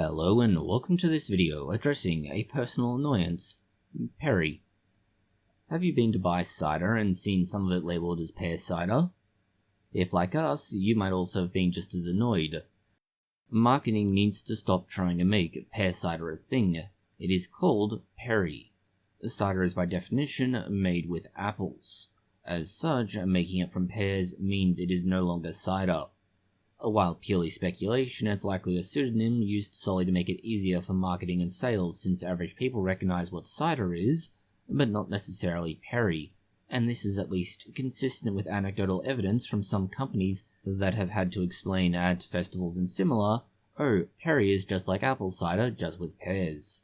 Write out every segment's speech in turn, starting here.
Hello and welcome to this video addressing a personal annoyance, Perry. Have you been to buy cider and seen some of it labelled as pear cider? If like us, you might also have been just as annoyed. Marketing needs to stop trying to make pear cider a thing. It is called Perry. Cider is by definition made with apples. As such, making it from pears means it is no longer cider. While purely speculation, it's likely a pseudonym used solely to make it easier for marketing and sales, since average people recognize what cider is, but not necessarily Perry, and this is at least consistent with anecdotal evidence from some companies that have had to explain at festivals and similar, oh, Perry is just like apple cider, just with pears.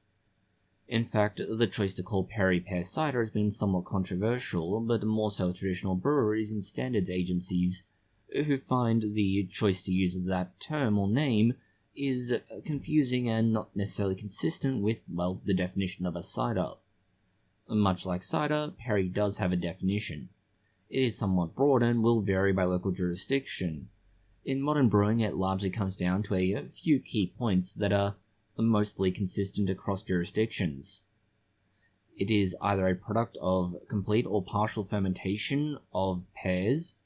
In fact, the choice to call Perry pear cider has been somewhat controversial, but more so traditional breweries and standards agencies, who find the choice to use that term or name is confusing and not necessarily consistent with, well, the definition of a cider. Much like cider, Perry does have a definition. It is somewhat broad and will vary by local jurisdiction. In modern brewing, it largely comes down to a few key points that are mostly consistent across jurisdictions. It is either a product of complete or partial fermentation of pears.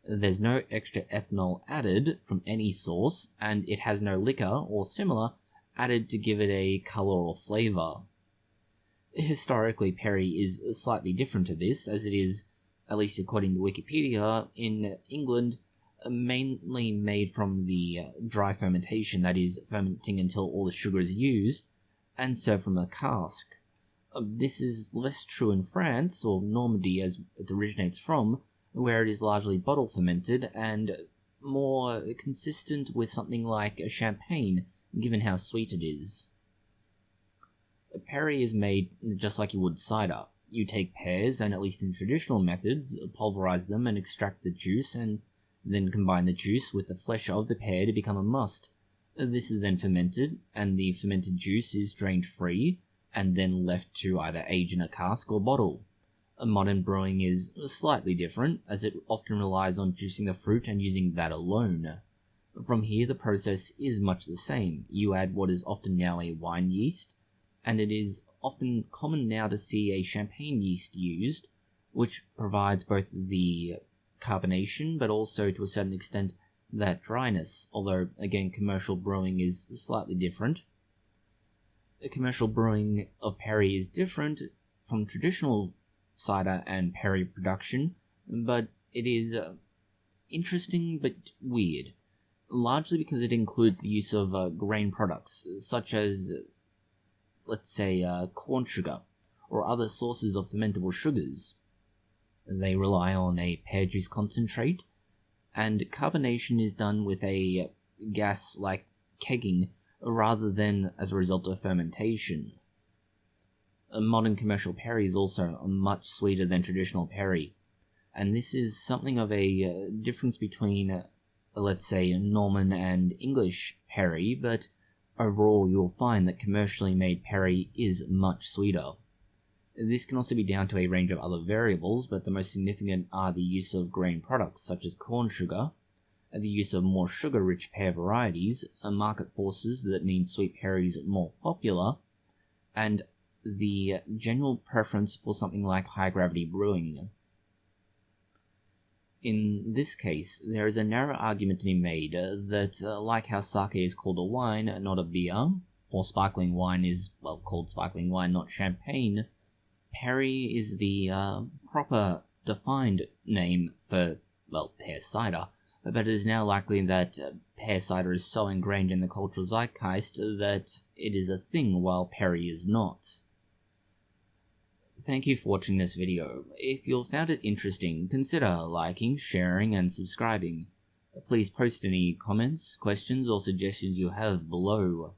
There's no extra ethanol added from any source, and it has no liquor or similar added to give it a colour or flavour. Historically, Perry is slightly different to this, as it is, at least according to Wikipedia, in England, mainly made from the dry fermentation, that is, fermenting until all the sugar is used, and served from a cask. This is less true in France, or Normandy as it originates from, where it is largely bottle fermented and more consistent with something like a champagne, given how sweet it is. Perry is made just like you would cider. You take pears and, at least in traditional methods, pulverize them and extract the juice, and then combine the juice with the flesh of the pear to become a must. This is then fermented, and the fermented juice is drained free, and then left to either age in a cask or bottle. Modern brewing is slightly different, as it often relies on juicing the fruit and using that alone. From here, the process is much the same. You add what is often now a wine yeast, and it is often common now to see a champagne yeast used, which provides both the carbonation but also to a certain extent that dryness, although again commercial brewing is slightly different. Commercial brewing of Perry is different from traditional cider and Perry production, but it is interesting but weird, largely because it includes the use of grain products, such as, let's say, corn sugar, or other sources of fermentable sugars. They rely on a pear juice concentrate, and carbonation is done with a gas like kegging, rather than as a result of fermentation. A modern commercial Perry is also much sweeter than traditional Perry, and this is something of a difference between, let's say, Norman and English Perry, but overall you'll find that commercially made Perry is much sweeter. This can also be down to a range of other variables, but the most significant are the use of grain products such as corn sugar, the use of more sugar-rich pear varieties, market forces that mean sweet Perry's more popular, and the general preference for something like high-gravity brewing. In this case, there is a narrow argument to be made that, like how sake is called a wine, not a beer, or sparkling wine is, well, called sparkling wine, not champagne, Perry is the proper defined name for, well, pear cider, but it is now likely that pear cider is so ingrained in the cultural zeitgeist that it is a thing while Perry is not. Thank you for watching this video. If you found it interesting, consider liking, sharing, and subscribing. Please post any comments, questions, or suggestions you have below.